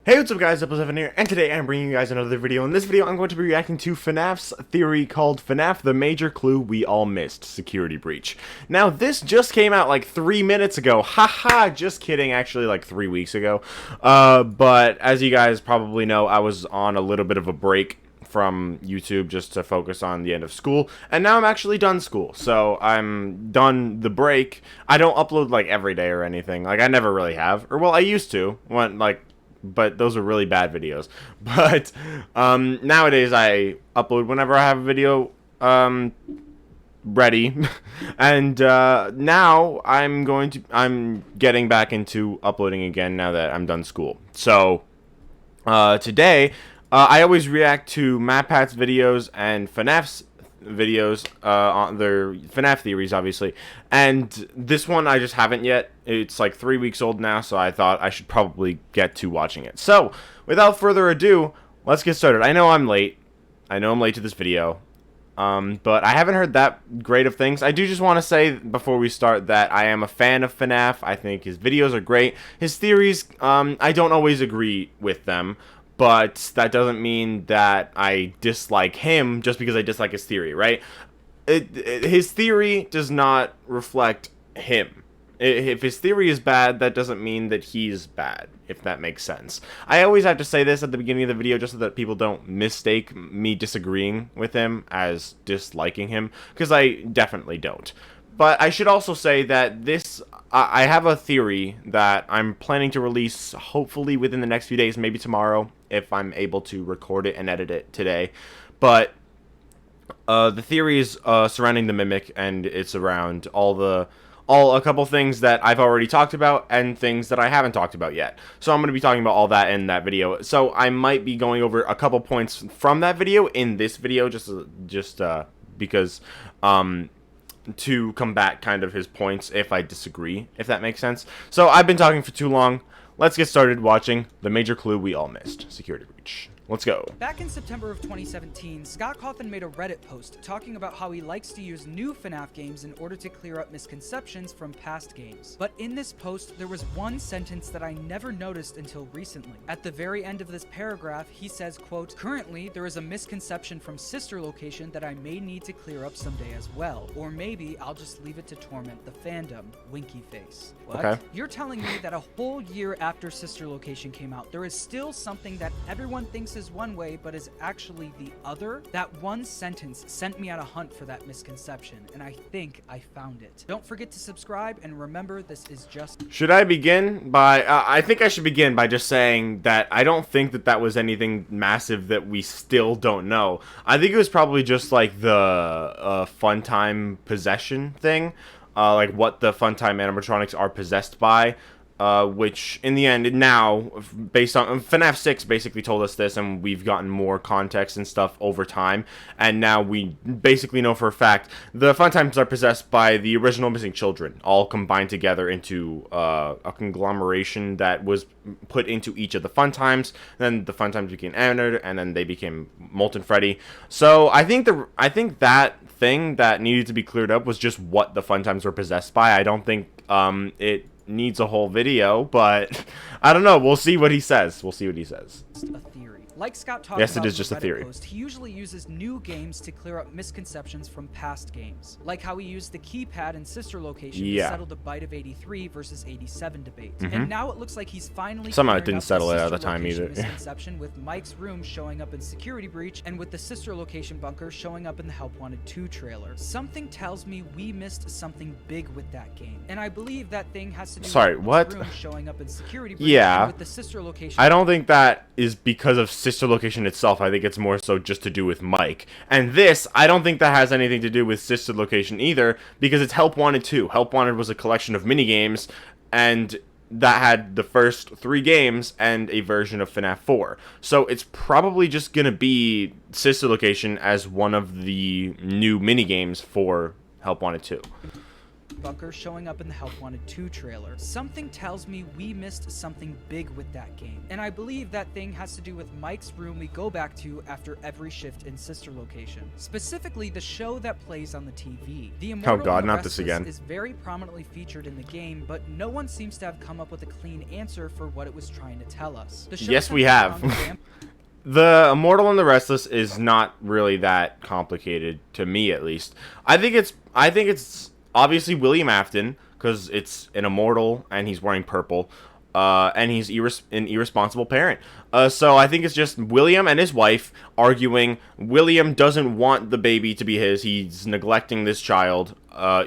Hey, what's up guys, ImpulseEvan here, and today I'm bringing you guys another video. In this video, I'm going to be reacting to FNAF's theory called FNAF, the major clue we all missed, security breach. Now, this just came out like 3 minutes ago, haha, just kidding, actually like 3 weeks ago. But as you guys probably know, I was on a little bit of a break from YouTube just to focus on the end of school, and now I'm actually done school, so I'm done the break. I don't upload like every day or anything, like I never really have, or well, I used to, but those are really bad videos. But nowadays I upload whenever I have a video ready. And now I'm getting back into uploading again now that I'm done school. So today I always react to MatPat's videos and FNAF's videos on their FNAF theories, obviously, and this one I just haven't yet. It's like 3 weeks old now, so I thought I should probably get to watching it. So without further ado, let's get started. I know I'm late to this video, but I haven't heard that great of things. I do just want to say before we start that I am a fan of FNAF. I think his videos are great. His theories, I don't always agree with them, but that doesn't mean that I dislike him just because I dislike his theory, right? His theory does not reflect him. If his theory is bad, that doesn't mean that he's bad, if that makes sense. I always have to say this at the beginning of the video just so that people don't mistake me disagreeing with him as disliking him, because I definitely don't. But I should also say that I have a theory that I'm planning to release hopefully within the next few days, maybe tomorrow, if I'm able to record it and edit it today. But the theory is surrounding the Mimic, and it's around a couple things that I've already talked about and things that I haven't talked about yet. So I'm going to be talking about all that in that video. So I might be going over a couple points from that video in this video, just because to combat kind of his points if I disagree, if that makes sense. So I've been talking for too long. Let's get started watching the major clue we all missed, security breach. Let's go. Back in September of 2017, Scott Cawthon made a Reddit post talking about how he likes to use new FNAF games in order to clear up misconceptions from past games. But in this post, there was one sentence that I never noticed until recently. At the very end of this paragraph, he says, quote, "Currently, there is a misconception from Sister Location that I may need to clear up someday as well. Or maybe I'll just leave it to torment the fandom. Winky face." What? Okay. You're telling me that a whole year after Sister Location came out, there is still something that everyone thinks is one way but is actually the other? That one sentence sent me on a hunt for that misconception, and I think I found it. Don't forget to subscribe, and remember, this is just... Should I begin by... I think I should begin by just saying that I don't think that was anything massive that we still don't know. I think it was probably just like the Funtime possession thing, like what the Funtime animatronics are possessed by. Which in the end, now, based on FNAF 6 basically told us this, and we've gotten more context and stuff over time, and now we basically know for a fact the Funtimes are possessed by the original missing children, all combined together into a conglomeration that was put into each of the Funtimes. Then the Funtimes became entered, and then they became Molten Freddy. So I think that thing that needed to be cleared up was just what the Funtimes were possessed by. I don't think it needs a whole video, but I don't know. We'll see what he says. A theory. Like Scott talked yes, about it is just a theory. Post, he usually uses new games to clear up misconceptions from past games. Like how he used the keypad in Sister Location to settle the Bite of 83 versus 87 debate. And now it looks like he's finally somehow it didn't settle it at the time either. Misconception with Mike's room showing up in Security Breach, and with the Sister Location bunker showing up in the Help Wanted 2 trailer. Something tells me we missed something big with that game, and I believe that thing has to do with what? Room showing up in Security Breach, yeah, with the Sister Location. I don't think that is because of Sister Location itself. I think it's more so just to do with Mike. And this, I don't think that has anything to do with Sister Location either, because it's Help Wanted 2. Help Wanted was a collection of minigames, and that had the first 3 games and a version of FNAF 4. So it's probably just gonna be Sister Location as one of the new minigames for Help Wanted 2. bunker showing up in the Help Wanted 2 trailer. Something tells me we missed something big with that game, and I believe that thing has to do with Mike's room we go back to after every shift in Sister Location. Specifically, the show that plays on the TV. The Immortal and not this again. is very prominently featured in the game, but no one seems to have come up with a clean answer for what it was trying to tell us. The show Yes, we have. The Immortal and the Restless is not really that complicated, to me at least. I think it's obviously William Afton, because it's an immortal and he's wearing purple, and he's an irresponsible parent. So I think it's just William and his wife arguing. William doesn't want the baby to be his. He's neglecting this child,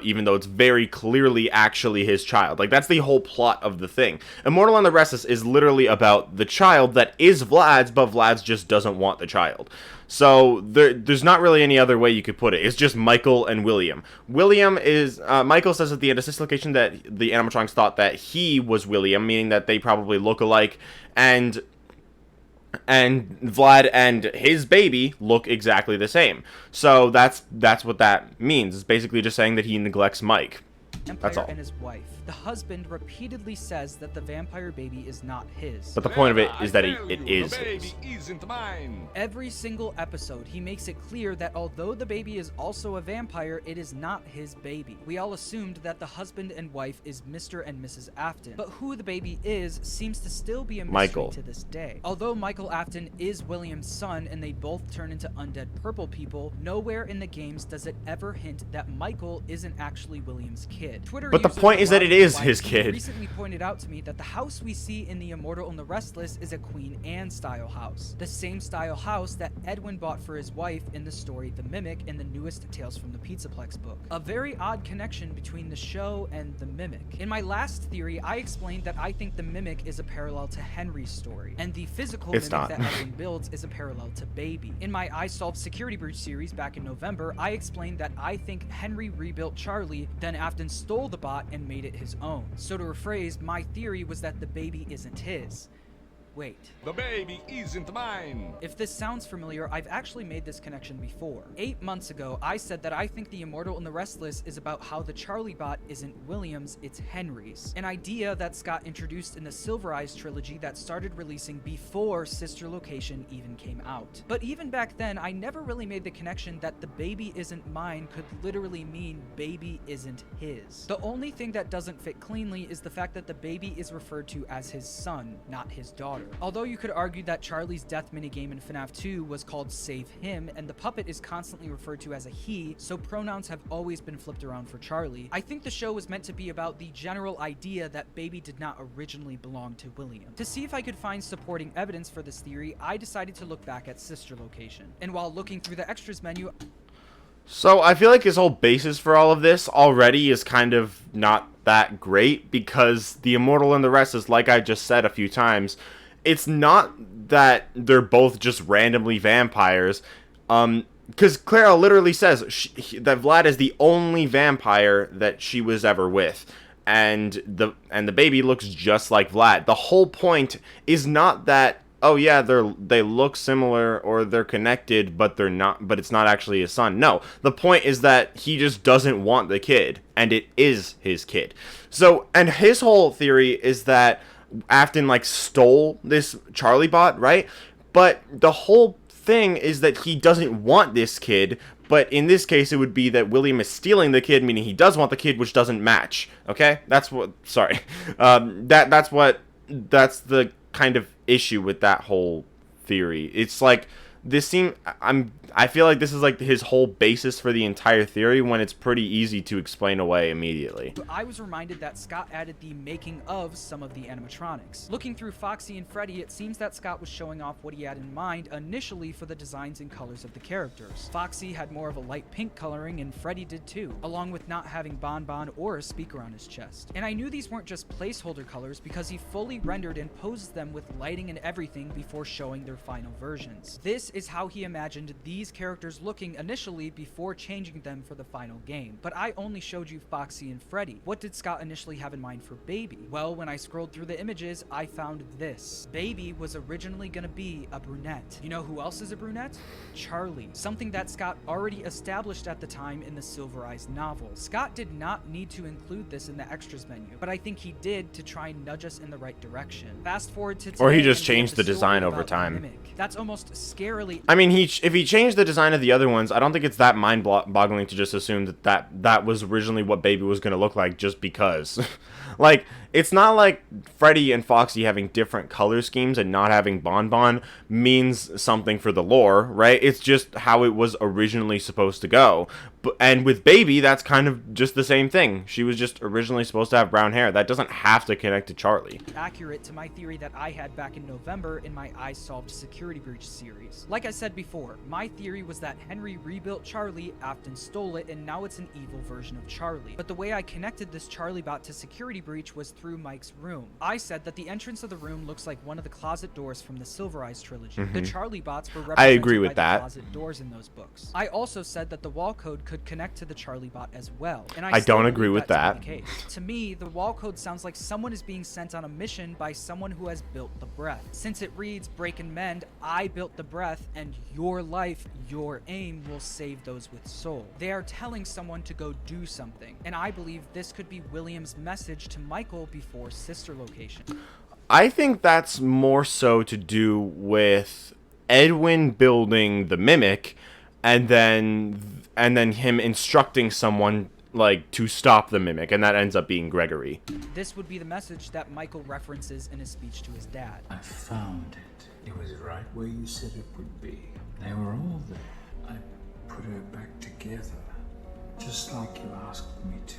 even though it's very clearly actually his child. Like, that's the whole plot of the thing. Immortal and the Restless is literally about the child that is Vlad's, but Vlad's just doesn't want the child. So there's not really any other way you could put it. It's just Michael and William. Michael says at the end of Sister Location that the animatronics thought that he was William, meaning that they probably look alike, and Vlad and his baby look exactly the same. So that's what that means. It's basically just saying that he neglects Mike. That's all. And his wife. The husband repeatedly says that the vampire baby is not his. But the point of it is that it is his. Isn't mine. Every single episode, he makes it clear that although the baby is also a vampire, it is not his baby. We all assumed that the husband and wife is Mr. and Mrs. Afton, but who the baby is seems to still be a mystery to this day. Although Michael Afton is William's son and they both turn into undead purple people, nowhere in the games does it ever hint that Michael isn't actually William's kid. But the point is that it is his kid. Recently pointed out to me that the house we see in the Immortal and the Restless is a Queen Anne style house. The same style house that Edwin bought for his wife in the story The Mimic in the newest Tales from the Pizzaplex book. A very odd connection between the show and The Mimic. In my last theory, I explained that I think The Mimic is a parallel to Henry's story, and the physical mimic that Edwin builds is a parallel to Baby. In my I Solved Security Breach series back in November, I explained that I think Henry rebuilt Charlie, then Afton stole the bot and made it his own. So to rephrase, my theory was that the baby isn't his. Wait. The baby isn't mine. If this sounds familiar, I've actually made this connection before. 8 months ago, I said that I think the Immortal and the Restless is about how the Charlie bot isn't William's, it's Henry's. An idea that Scott introduced in the Silver Eyes trilogy that started releasing before Sister Location even came out. But even back then, I never really made the connection that the baby isn't mine could literally mean baby isn't his. The only thing that doesn't fit cleanly is the fact that the baby is referred to as his son, not his daughter. Although you could argue that Charlie's death minigame in FNAF 2 was called Save Him, and the puppet is constantly referred to as a he, so pronouns have always been flipped around for Charlie, I think the show was meant to be about the general idea that Baby did not originally belong to William. To see if I could find supporting evidence for this theory, I decided to look back at Sister Location. And while looking through the extras menu, so I feel like his whole basis for all of this already is kind of not that great, because the Immortal and the Restless, like I just said a few times, it's not that they're both just randomly vampires, because Clara literally says that Vlad is the only vampire that she was ever with, and the baby looks just like Vlad. The whole point is not that, oh yeah, they look similar or they're connected, but they're not, but it's not actually his son. No, the point is that he just doesn't want the kid, and it is his kid. So, and his whole theory is that Afton stole this Charlie bot, right? But the whole thing is that he doesn't want this kid, but in this case it would be that William is stealing the kid, meaning he does want the kid, which doesn't match. Okay? That's the kind of issue with that whole theory. It's like I feel like this is his whole basis for the entire theory, when it's pretty easy to explain away immediately. I was reminded that Scott added the making of some of the animatronics. Looking through Foxy and Freddy, it seems that Scott was showing off what he had in mind initially for the designs and colors of the characters. Foxy had more of a light pink coloring, and Freddy did too, along with not having Bonbon or a speaker on his chest. And I knew these weren't just placeholder colors because he fully rendered and posed them with lighting and everything before showing their final versions. This is how he imagined these characters looking initially before changing them for the final game. But I only showed you Foxy and Freddy. What did Scott initially have in mind for Baby? Well, when I scrolled through the images, I found this. Baby was originally gonna be a brunette. You know who else is a brunette? Charlie. Something that Scott already established at the time in the Silver Eyes novel. Scott did not need to include this in the extras menu, but I think he did to try and nudge us in the right direction. Fast forward to today, Or he just and we have changed the design over about the time. Mimic. That's almost scarily. I mean, if he changed the design of the other ones, I don't think it's that mind-boggling to just assume that was originally what Baby was going to look like just because. Like, it's not like Freddy and Foxy having different color schemes and not having Bonbon means something for the lore, right? It's just how it was originally supposed to go. And with Baby, that's kind of just the same thing. She was just originally supposed to have brown hair. That doesn't have to connect to Charlie. Accurate to my theory that I had back in November in my I Solved Security Breach series. Like I said before, my theory was that Henry rebuilt Charlie, Afton stole it, and now it's an evil version of Charlie. But the way I connected this Charlie bot to Security Breach was through Mike's room. I said that the entrance of the room looks like one of the closet doors from the Silver Eyes trilogy. The Charlie bots were represented agree with by that. the closet doors in those books. I also said that the wall code could connect to the Charlie bot as well. And I still don't agree believe with to be that. the case. To me, the wall code sounds like someone is being sent on a mission by someone who has built the breath. Since it reads break and mend, I built the breath, and your life, your aim will save those with soul. They are telling someone to go do something, and I believe this could be William's message to Michael before sister location. I think that's more so to do with Edwin building the Mimic and then him instructing someone like to stop the Mimic, and that ends up being Gregory. This would be the message that Michael references in his speech to his dad. I found it. It was right where you said it would be. They were all there. I put her back together, just like you asked me to.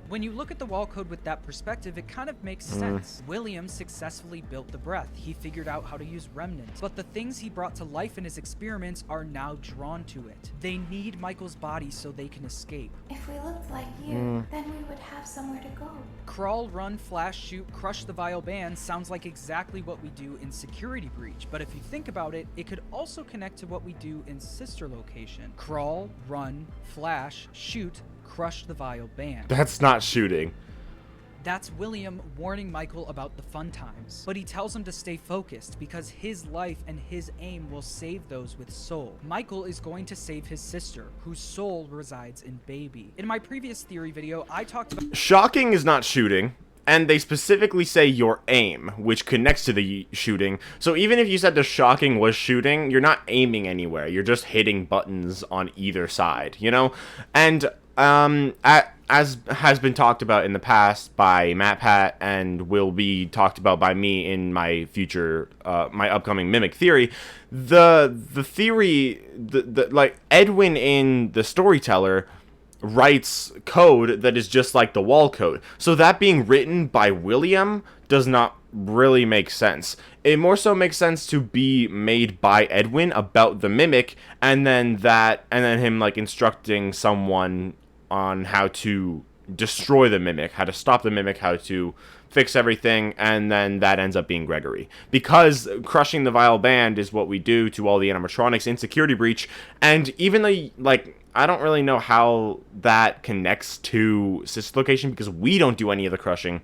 When you look at the wall code with that perspective, it kind of makes sense. William successfully built the breath. He figured out how to use remnants, but the things he brought to life in his experiments are now drawn to it. They need Michael's body so they can escape. If we looked like you, then we would have somewhere to go. Crawl, run, flash, shoot, crush the vile band sounds like exactly what we do in Security Breach, but if you think about it, it could also connect to what we do in Sister Location. Crawl, run, flash, shoot, crush the vile band. That's not shooting. That's William warning Michael about the fun times. But he tells him to stay focused because his life and his aim will save those with soul. Michael is going to save his sister, whose soul resides in Baby. In my previous theory video, I talked about Shocking is not shooting, and they specifically say your aim, which connects to the shooting. So even if you said the shocking was shooting, you're not aiming anywhere. You're just hitting buttons on either side, you know? And as has been talked about in the past by MatPat and will be talked about by me in my future, my upcoming Mimic theory, the theory, like Edwin in the Storyteller writes code that is just like the wall code. So that being written by William does not really make sense. It more so makes sense to be made by Edwin about the Mimic, and then him like instructing someone on how to destroy the Mimic, how to stop the Mimic, how to fix everything, and then that ends up being Gregory. Because crushing the vile band is what we do to all the animatronics in Security Breach, and even though, like, I don't really know how that connects to Sister Location because we don't do any of the crushing.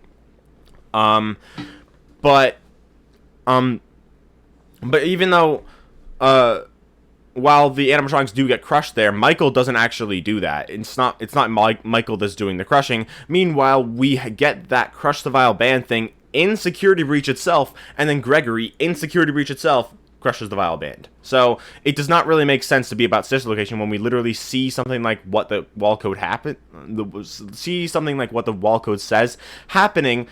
But even though, while the animatronics do get crushed there, Michael doesn't actually do that. It's not Michael that's doing the crushing. Meanwhile, we get that crush the vile band thing in Security Breach itself, and then Gregory in Security Breach itself crushes the vile band. So it does not really make sense to be about Sister Location when we literally see something like what the wall code says happening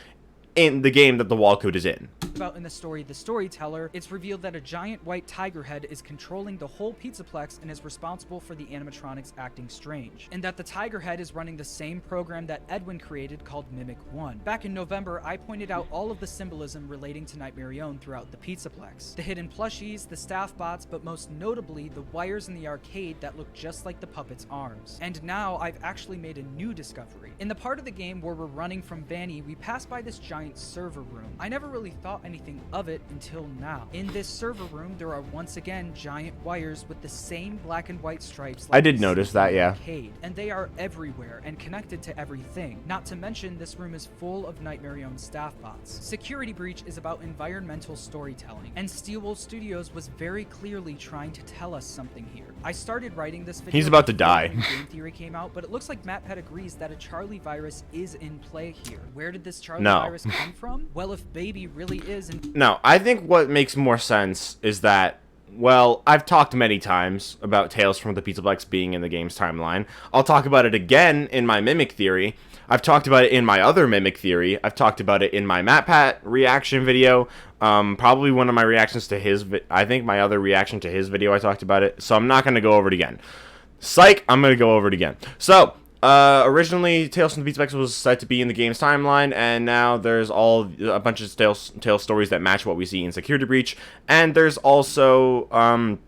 in the game that the wall code is in. about in the story The Storyteller, it's revealed that a giant white tiger head is controlling the whole Pizzaplex and is responsible for the animatronics acting strange, and that the tiger head is running the same program that Edwin created called Mimic 1. Back in November, I pointed out all of the symbolism relating to Nightmare Own throughout the Pizzaplex. The hidden plushies, the staff bots, but most notably the wires in the arcade that look just like the puppet's arms. And now I've actually made a new discovery. In the part of the game where we're running from Vanny, we pass by this giant giant server room. I never really thought anything of it until now. In this server room, there are once again giant wires with the same black and white stripes like I did we notice see that, in the yeah. arcade, and they are everywhere and connected to everything. Not to mention, this room is full of Nightmare-owned staff bots. Security Breach is about environmental storytelling, and Steelwolf Studios was very clearly trying to tell us something here. I started writing this video. He's about to before die. Game Theory came out, but it looks like MatPat agrees that a Charlie virus is in play here. Where did this Charlie No. virus come from? Well, if Baby really is in No, I think what makes more sense is that, well, I've talked many times about Tales from the Pizzaplex being in the game's timeline. I'll talk about it again in my Mimic Theory. I've talked about it in my other Mimic Theory. I've talked about it in my MatPat reaction video. Probably one of my reactions to his I think my other reaction to his video I talked about it. So I'm not going to go over it again. Psych, I'm going to go over it again. So, originally, Tales from the Beatspecks was said to be in the game's timeline, and now there's a bunch of Tales stories that match what we see in Security Breach, and there's also,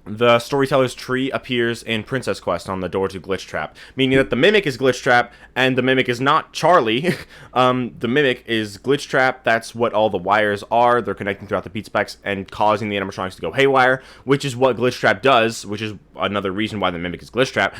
the Storyteller's Tree appears in Princess Quest on the door to Glitchtrap, meaning that the Mimic is Glitchtrap, and the Mimic is not Charlie. The Mimic is Glitchtrap. That's what all the wires are. They're connecting throughout the Beatspecks and causing the animatronics to go haywire, which is what Glitchtrap does, which is another reason why the Mimic is Glitchtrap.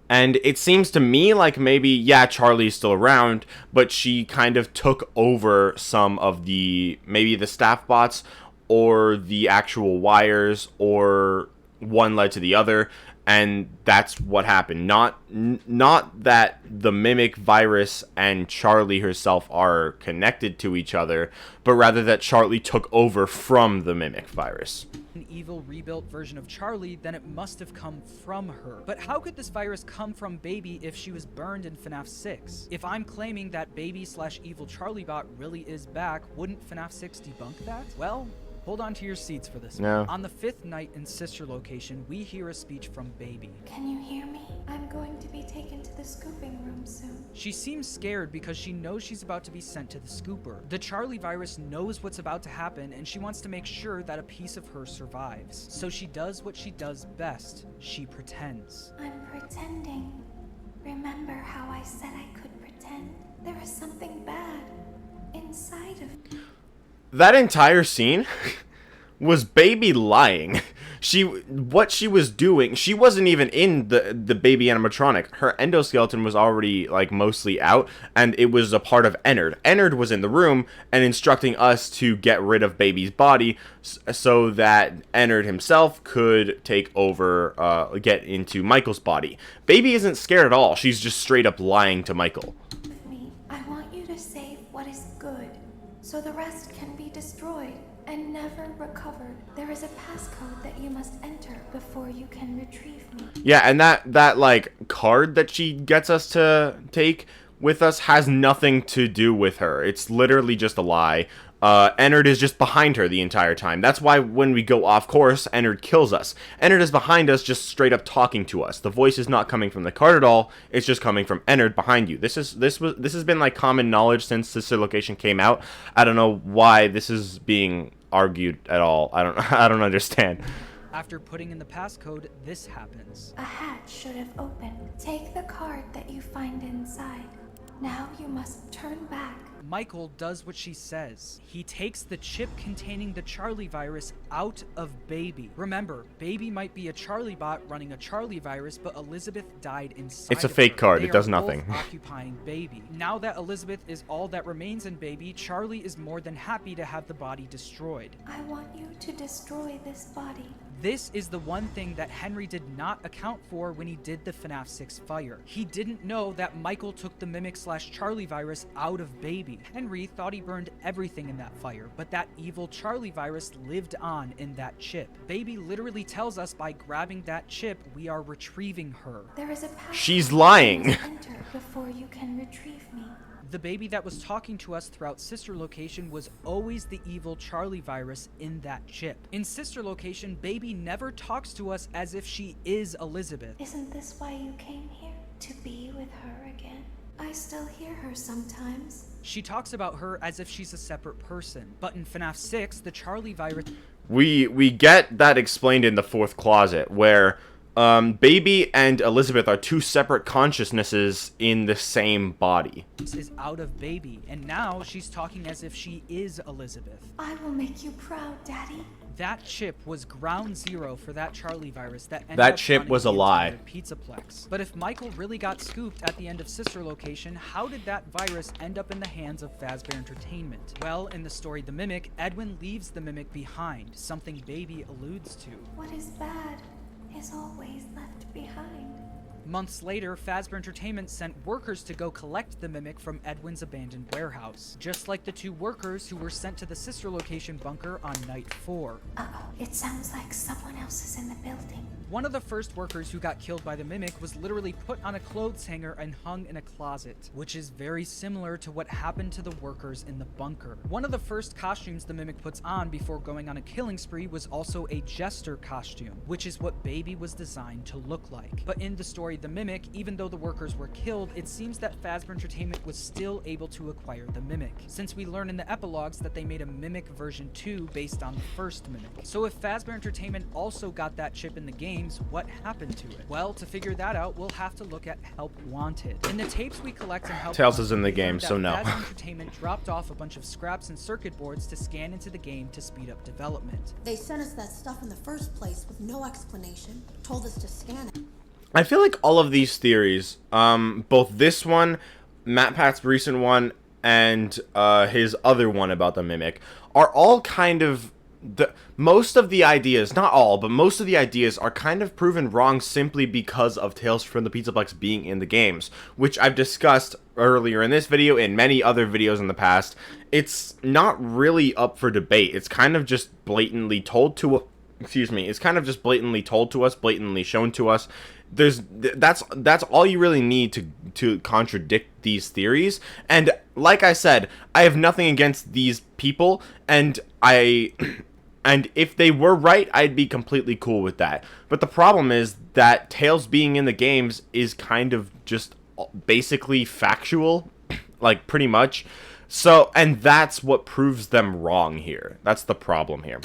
And it seems to me like maybe, yeah, Charlie's still around, but she kind of took over some of maybe the staff bots, or the actual wires, or one led to the other, and that's what happened. Not that the Mimic virus and Charlie herself are connected to each other, but rather that Charlie took over from the Mimic virus. an evil rebuilt version of Charlie, then it must have come from her. But how could this virus come from Baby if she was burned in FNAF 6? If I'm claiming that Baby/evil Charlie bot really is back, wouldn't FNAF 6 debunk that? Well, hold on to your seats for this No. one. On the 5th night in Sister Location, we hear a speech from Baby. Can you hear me? I'm going to be taken to the scooping room soon. She seems scared because she knows she's about to be sent to the scooper. The Charlie virus knows what's about to happen, and she wants to make sure that a piece of her survives. So she does what she does best. She pretends. I'm pretending. Remember how I said I could pretend? There is something bad inside of me. That entire scene was Baby lying. What she was doing, she wasn't even in the Baby animatronic. Her endoskeleton was already, like, mostly out, and it was a part of Ennard. Ennard was in the room and instructing us to get rid of Baby's body so that Ennard himself could take over, get into Michael's body. Baby isn't scared at all. She's just straight up lying to Michael. With me, I want you to save what is good, so the rest can be destroyed and never recovered. There is a passcode that you must enter before you can retrieve me. Yeah, and that like card that she gets us to take with us has nothing to do with her. It's literally just a lie. Ennard is just behind her the entire time. That's why when we go off course, Ennard kills us. Ennard is behind us, just straight up talking to us. The voice is not coming from the card at all. It's just coming from Ennard behind you. This has been like common knowledge since Sister Location came out. I don't know why this is being argued at all. I don't understand. After putting in the passcode, this happens. A hatch should have opened. Take the card that you find inside. Now you must turn back. Michael does what she says. He takes the chip containing the Charlie virus out of Baby. Remember, Baby might be a Charlie bot running a Charlie virus, but Elizabeth died inside. It's a of fake her. card. They It does are nothing. both occupying Baby. Now that Elizabeth is all that remains in Baby, Charlie is more than happy to have the body destroyed. I want you to destroy this body. This is the one thing that Henry did not account for when he did the FNAF 6 fire. He didn't know that Michael took the Mimic/Charlie virus out of Baby. Henry thought he burned everything in that fire, but that evil Charlie virus lived on in that chip. Baby literally tells us by grabbing that chip, we are retrieving her. There is a passcode She's lying. you must enter before you can retrieve me. The Baby that was talking to us throughout Sister Location was always the evil Charlie virus in that chip. In Sister Location, Baby never talks to us as if she is Elizabeth. Isn't this why you came here? To be with her again? I still hear her sometimes. She talks about her as if she's a separate person. But in FNAF 6, the Charlie virus... We get that explained in the fourth closet, where Baby and Elizabeth are two separate consciousnesses in the same body. Is out of Baby, and now she's talking as if she is Elizabeth. I will make you proud, Daddy. That chip was ground zero for that Charlie virus that ended That up chip running was a the lie. entire Pizzaplex. But if Michael really got scooped at the end of Sister Location, how did that virus end up in the hands of Fazbear Entertainment? Well, in the story The Mimic, Edwin leaves the Mimic behind, something Baby alludes to. What is bad is always left behind. Months later, Fazbear Entertainment sent workers to go collect the Mimic from Edwin's abandoned warehouse, just like the two workers who were sent to the Sister Location bunker on night 4. Uh-oh, it sounds like someone else is in the building. One of the first workers who got killed by the Mimic was literally put on a clothes hanger and hung in a closet, which is very similar to what happened to the workers in the bunker. One of the first costumes the Mimic puts on before going on a killing spree was also a jester costume, which is what Baby was designed to look like. But in the story The Mimic, even though the workers were killed, it seems that Fazbear Entertainment was still able to acquire the Mimic, since we learn in the epilogues that they made a Mimic version 2 based on the first Mimic. So if Fazbear Entertainment also got that chip in the games, what happened to it? Well, to figure that out, we'll have to look at Help Wanted. In the tapes we collect in Help Tails Wanted, is in the we game, learned so that no. Fazbear Entertainment dropped off a bunch of scraps and circuit boards to scan into the game to speed up development. They sent us that stuff in the first place with no explanation, told us to scan it. I feel like all of these theories, both this one, Matt Pat's recent one, and his other one about the Mimic, are all kind of most of the ideas, not all, but most of the ideas are kind of proven wrong simply because of Tales from the Pizzaplex being in the games, which I've discussed earlier in this video, in many other videos in the past. It's not really up for debate. It's kind of just blatantly told to it's kind of just blatantly told to us, blatantly shown to us. That's all you really need to contradict these theories. And like I said, I have nothing against these people, and and if they were right, I'd be completely cool with that. But the problem is that Tails being in the games is kind of just basically factual, like pretty much. So, and that's what proves them wrong here. That's the problem here.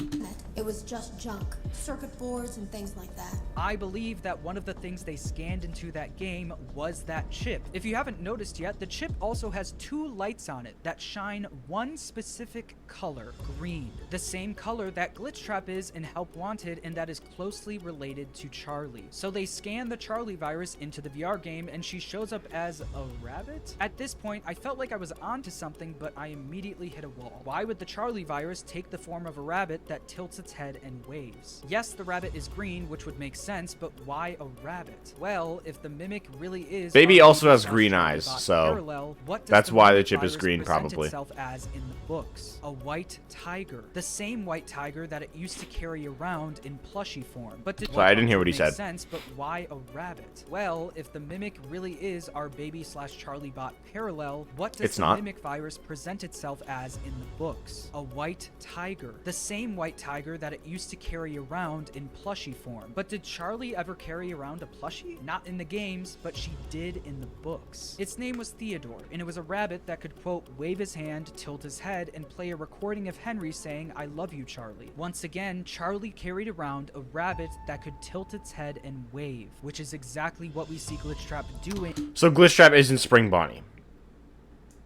It was just junk, circuit boards and things like that. I believe that one of the things they scanned into that game was that chip. If you haven't noticed yet, the chip also has two lights on it that shine one specific color, green. The same color that Glitchtrap is in Help Wanted, and that is closely related to Charlie. So they scan the Charlie virus into the VR game, and she shows up as a rabbit? At this point, I felt like I was onto something, but I immediately hit a wall. Why would the Charlie virus take the form of a rabbit that tilts its head and waves? Yes, the rabbit is green, which would make sense, but why a rabbit? Well, if the Mimic really is... Baby also has green eyes, so parallel, what does that's the why the Mimic chip is virus green, present probably. itself as in the books? A white tiger. The same white tiger that it used to carry around in plushie form. But did I didn't hear what he make said. sense, but why a rabbit? Well, if the Mimic really is our Baby/Charlie bot parallel, what does It's the not. Mimic virus present itself as in the books? A white tiger. The same white tiger that it used to carry around in plushie form. But did Charlie ever carry around a plushie? Not in the games, but she did in the books. Its name was Theodore, and it was a rabbit that could, quote, wave his hand, tilt his head, and play a recording of Henry saying, "I love you, Charlie." Once again, Charlie carried around a rabbit that could tilt its head and wave, which is exactly what we see Glitchtrap doing. So Glitchtrap isn't Spring Bonnie.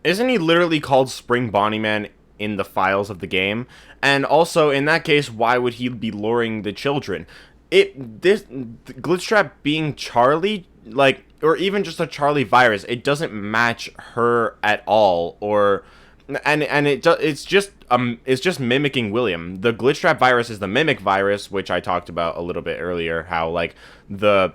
Isn't he literally called Spring Bonnie Man in the files of the game? And also, in that case, why would he be luring the children? Glitchtrap being Charlie, like, or even just a Charlie virus, it doesn't match her at all, it's just mimicking William. The Glitchtrap virus is the Mimic virus, which I talked about a little bit earlier, how like the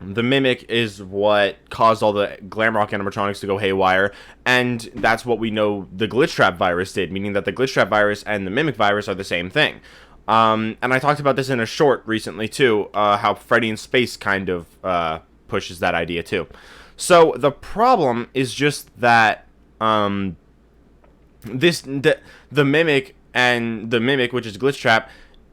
Mimic is what caused all the Glamrock animatronics to go haywire, and that's what we know the Glitchtrap virus did, meaning that the Glitchtrap virus and the Mimic virus are the same thing. And I talked about this in a short recently too, how Freddy in Space kind of pushes that idea too. So the problem is just that the Mimic and the Mimic, which is Glitchtrap,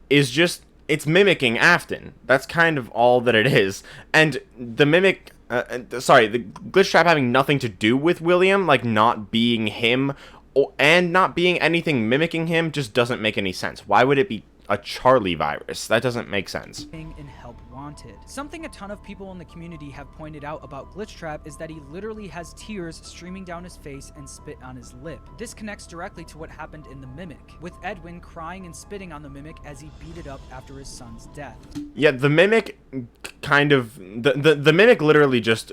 is just... it's mimicking Afton. That's kind of all that it is. And the Mimic... the Glitchtrap having nothing to do with William, like not being him, and not being anything mimicking him, just doesn't make any sense. Why would it be... a Charlie virus. That doesn't make sense. In Help Wanted. Something a ton of people in the community have pointed out about Glitchtrap is that he literally has tears streaming down his face and spit on his lip. This connects directly to what happened in the Mimic, with Edwin crying and spitting on the Mimic as he beat it up after his son's death. Yeah, the Mimic kind of the Mimic literally just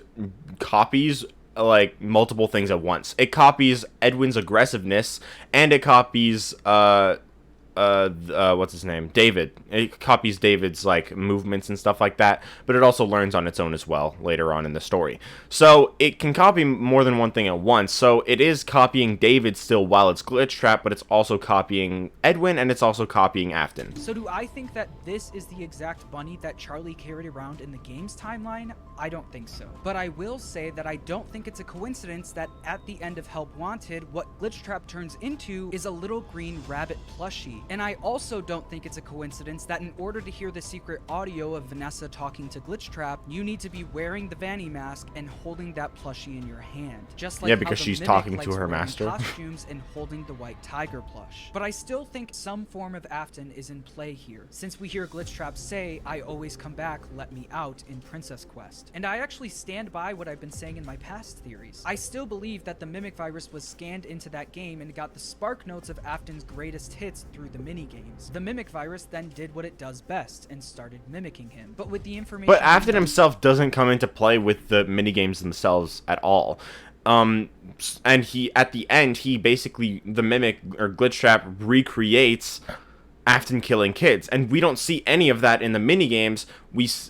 copies like multiple things at once. It copies Edwin's aggressiveness, and it copies what's his name? David. It copies David's like movements and stuff like that, but it also learns on its own as well later on in the story. So it can copy more than one thing at once. So it is copying David still while it's Glitchtrap, but it's also copying Edwin, and it's also copying Afton. So do I think that this is the exact bunny that Charlie carried around in the game's timeline? I don't think so. But I will say that I don't think it's a coincidence that at the end of Help Wanted, what Glitchtrap turns into is a little green rabbit plushie. And I also don't think it's a coincidence that in order to hear the secret audio of Vanessa talking to Glitchtrap, you need to be wearing the Vanny mask and holding that plushie in your hand. Just like because how the she's Mimic talking likes to her wearing master. costumes and holding the white tiger plush. But I still think some form of Afton is in play here, since we hear Glitchtrap say, "I always come back, let me out" in Princess Quest. And I actually stand by what I've been saying in my past theories. I still believe that the Mimic virus was scanned into that game and got the spark notes of Afton's greatest hits through the minigames. The Mimic virus then did what it does best and started mimicking him. But with the information... But Afton himself doesn't come into play with the minigames themselves at all. And he, at the end, he basically, the Mimic, or Glitchtrap, recreates Afton killing kids. And we don't see any of that in the minigames.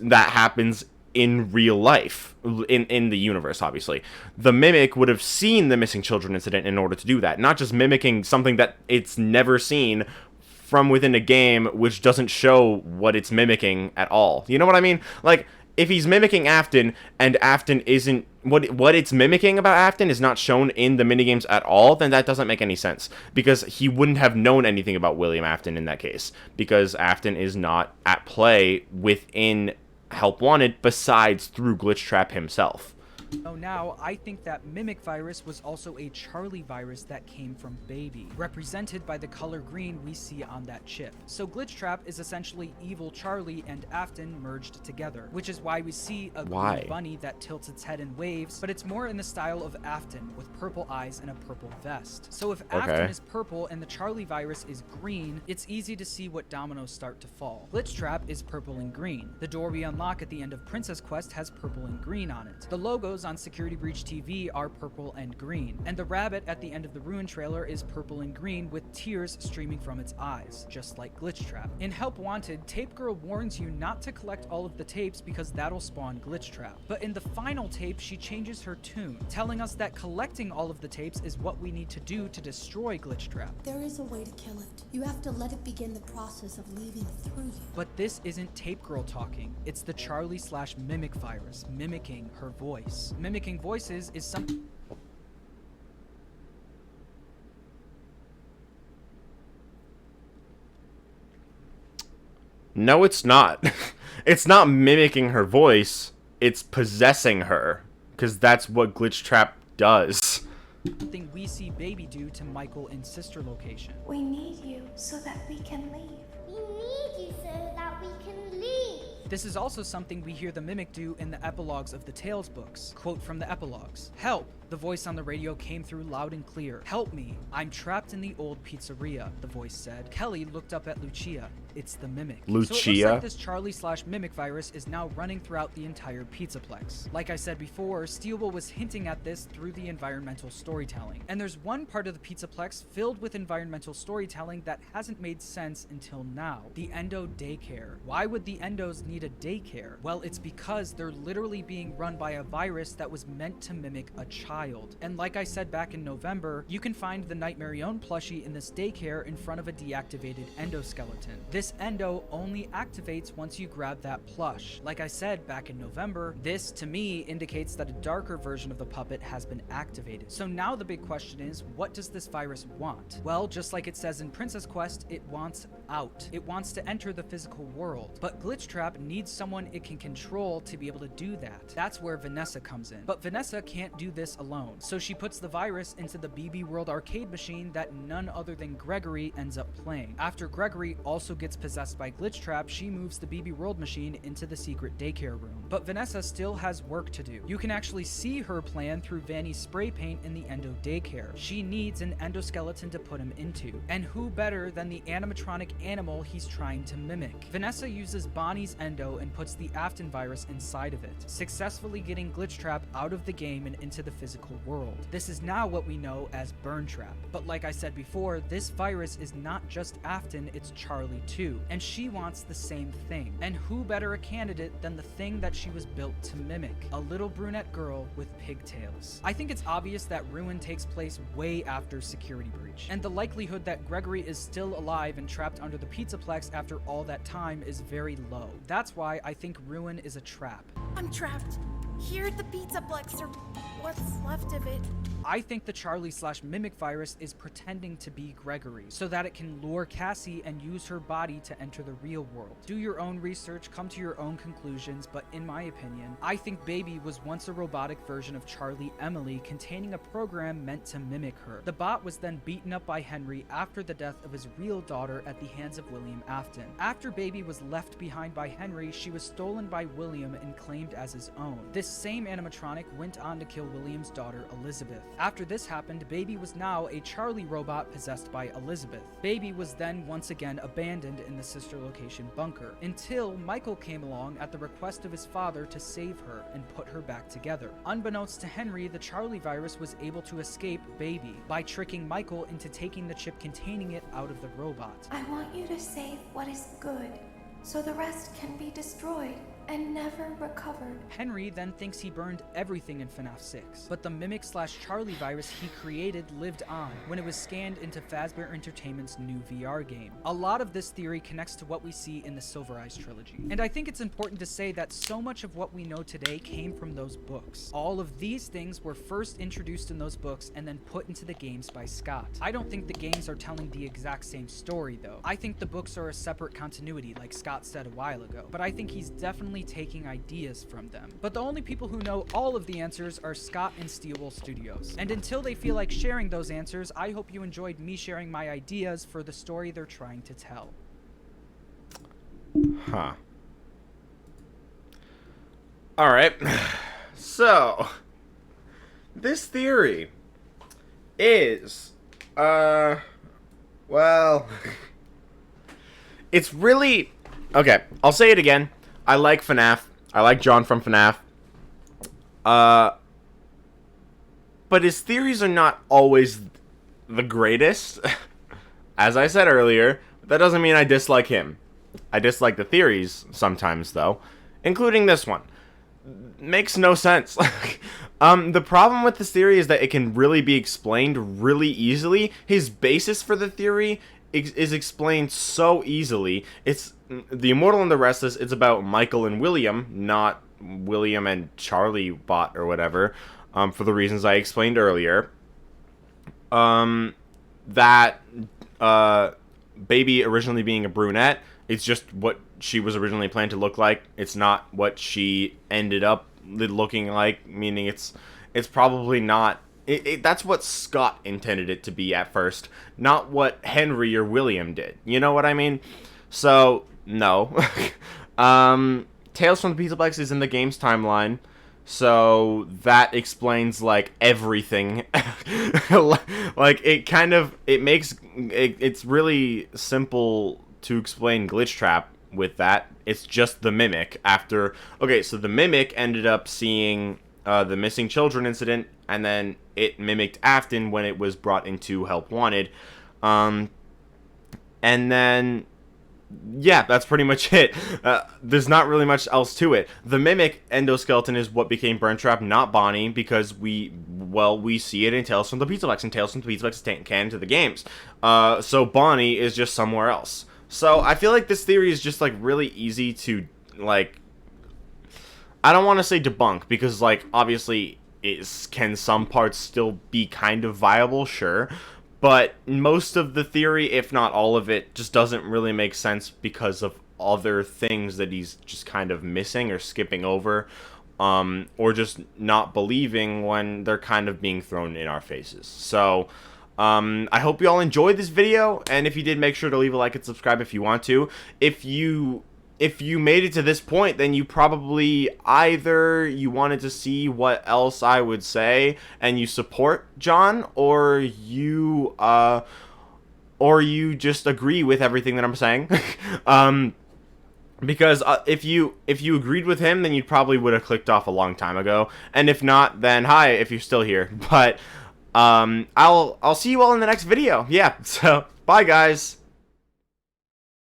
That happens in real life, in the universe, obviously. The Mimic would have seen the missing children incident in order to do that. Not just mimicking something that it's never seen from within a game, which doesn't show what it's mimicking at all. You know what I mean? Like, if he's mimicking Afton, and Afton isn't... What it's mimicking about Afton is not shown in the minigames at all, then that doesn't make any sense. Because he wouldn't have known anything about William Afton in that case. Because Afton is not at play within Help Wanted, besides through Glitchtrap himself. So now, I think that Mimic virus was also a Charlie virus that came from Baby, represented by the color green we see on that chip. So Glitchtrap is essentially evil Charlie and Afton merged together, which is why we see a green bunny that tilts its head and waves, but it's more in the style of Afton, with purple eyes and a purple vest. So if Afton is purple and the Charlie virus is green, it's easy to see what dominoes start to fall. Glitchtrap is purple and green. The door we unlock at the end of Princess Quest has purple and green on it. The logos on Security Breach TV are purple and green, and the rabbit at the end of the Ruin trailer is purple and green with tears streaming from its eyes, just like Glitchtrap. In Help Wanted, Tape Girl warns you not to collect all of the tapes because that'll spawn Glitchtrap. But in the final tape, she changes her tune, telling us that collecting all of the tapes is what we need to do to destroy Glitchtrap. There is a way to kill it. You have to let it begin the process of leaving through you. But this isn't Tape Girl talking. It's the Charlie/Mimic virus mimicking her voice. Mimicking voices is something... No, it's not. It's not mimicking her voice. It's possessing her. Because that's what Glitchtrap does. Something we see Baby do to Michael in Sister Location. We need you so that we can leave. We need you so that we can leave. This is also something we hear the Mimic do in the epilogues of the Tales books. Quote from the epilogues. "Help! The voice on the radio came through loud and clear. Help me! I'm trapped in the old pizzeria," the voice said. Kelly looked up at Lucia. It's the Mimic. Lucia? So it looks like this Charlie/Mimic virus is now running throughout the entire Pizzaplex. Like I said before, Steelbowl was hinting at this through the environmental storytelling. And there's one part of the Pizzaplex filled with environmental storytelling that hasn't made sense until now. The Endo Daycare. Why would the Endos need a daycare? Well, it's because they're literally being run by a virus that was meant to mimic a child. And like I said back in November, you can find the Nightmarion plushie in this daycare in front of a deactivated endoskeleton. This endo only activates once you grab that plush. Like I said back in November, this to me indicates that a darker version of the puppet has been activated. So now the big question is, what does this virus want? Well, just like it says in Princess Quest, it wants out. It wants to enter the physical world. But Glitchtrap needs someone it can control to be able to do that. That's where Vanessa comes in. But Vanessa can't do this alone. alone. So she puts the virus into the BB World arcade machine that none other than Gregory ends up playing. After Gregory also gets possessed by Glitchtrap, she moves the BB World machine into the secret daycare room. But Vanessa still has work to do. You can actually see her plan through Vanny's spray paint in the Endo daycare. She needs an endoskeleton to put him into. And who better than the animatronic animal he's trying to mimic? Vanessa uses Bonnie's endo and puts the Afton virus inside of it, successfully getting Glitchtrap out of the game and into the physical world. This is now what we know as Burntrap. But like I said before, this virus is not just Afton, it's Charlie too. And she wants the same thing. And who better a candidate than the thing that she was built to mimic? A little brunette girl with pigtails. I think it's obvious that Ruin takes place way after Security Breach, and the likelihood that Gregory is still alive and trapped under the Pizzaplex after all that time is very low. That's why I think Ruin is a trap. I'm trapped here at the Pizzaplex, or what's left of it. I think the Charlie/Mimic virus is pretending to be Gregory, so that it can lure Cassie and use her body to enter the real world. Do your own research, come to your own conclusions, but in my opinion, I think Baby was once a robotic version of Charlie Emily containing a program meant to mimic her. The bot was then beaten up by Henry after the death of his real daughter at the hands of William Afton. After Baby was left behind by Henry, she was stolen by William and claimed as his own. This same animatronic went on to kill William's daughter, Elizabeth. After this happened, Baby was now a Charlie robot possessed by Elizabeth. Baby was then once again abandoned in the sister location bunker, until Michael came along at the request of his father to save her and put her back together. Unbeknownst to Henry, the Charlie virus was able to escape Baby by tricking Michael into taking the chip containing it out of the robot. I want you to save what is good, so the rest can be destroyed and never recovered. Henry then thinks he burned everything in FNAF 6, but the Mimic/Charlie virus he created lived on when it was scanned into Fazbear Entertainment's new VR game. A lot of this theory connects to what we see in the Silver Eyes trilogy, and I think it's important to say that so much of what we know today came from those books. All of these things were first introduced in those books and then put into the games by Scott. I don't think the games are telling the exact same story though. I think the books are a separate continuity like Scott said a while ago, but I think he's definitely taking ideas from them. But the only people who know all of the answers are Scott and Steelwool Studios. And until they feel like sharing those answers, I hope you enjoyed me sharing my ideas for the story they're trying to tell. Huh. Alright. So, this theory is, well, it's really, okay, I'll say it again. I like FNAF. I like John from FNAF. But his theories are not always the greatest. As I said earlier, that doesn't mean I dislike him. I dislike the theories sometimes, though. Including this one. Makes no sense. The problem with this theory is that it can really be explained really easily. His basis for the theory is explained so easily. It's the Immortal and the Restless. It's about Michael and William, not William and Charlie Bot or whatever, for the reasons I explained earlier. That Baby originally being a brunette, it's just what she was originally planned to look like. It's not what she ended up looking like, meaning it's probably not. That's what Scott intended it to be at first, not what Henry or William did. You know what I mean? So, no. Tales from the Pizzaplex is in the game's timeline, so that explains, like, everything. Like, it's really simple to explain Glitchtrap with that. It's just the Mimic after. Okay, so the Mimic ended up seeing the missing children incident, and then it mimicked Afton when it was brought into Help Wanted. And then, yeah, that's pretty much it. There's not really much else to it. The Mimic endoskeleton is what became Burntrap, not Bonnie, because we see it in Tales from the Pizzaplex, and Tales from the Pizzaplex is canon to the games. So Bonnie is just somewhere else. So I feel like this theory is just, like, really easy to, like, I don't want to say debunk, because, like, obviously, can some parts still be kind of viable? Sure. But most of the theory, if not all of it, just doesn't really make sense because of other things that he's just kind of missing or skipping over. or just not believing when they're kind of being thrown in our faces. So I hope you all enjoyed this video, and if you did, make sure to leave a like and subscribe if you want to. If you made it to this point, then you probably either you wanted to see what else I would say and you support John, or you just agree with everything that I'm saying. Because if you agreed with him, then you probably would have clicked off a long time ago, and if not, then hi if you're still here. But I'll see you all in the next video. Yeah, so bye guys.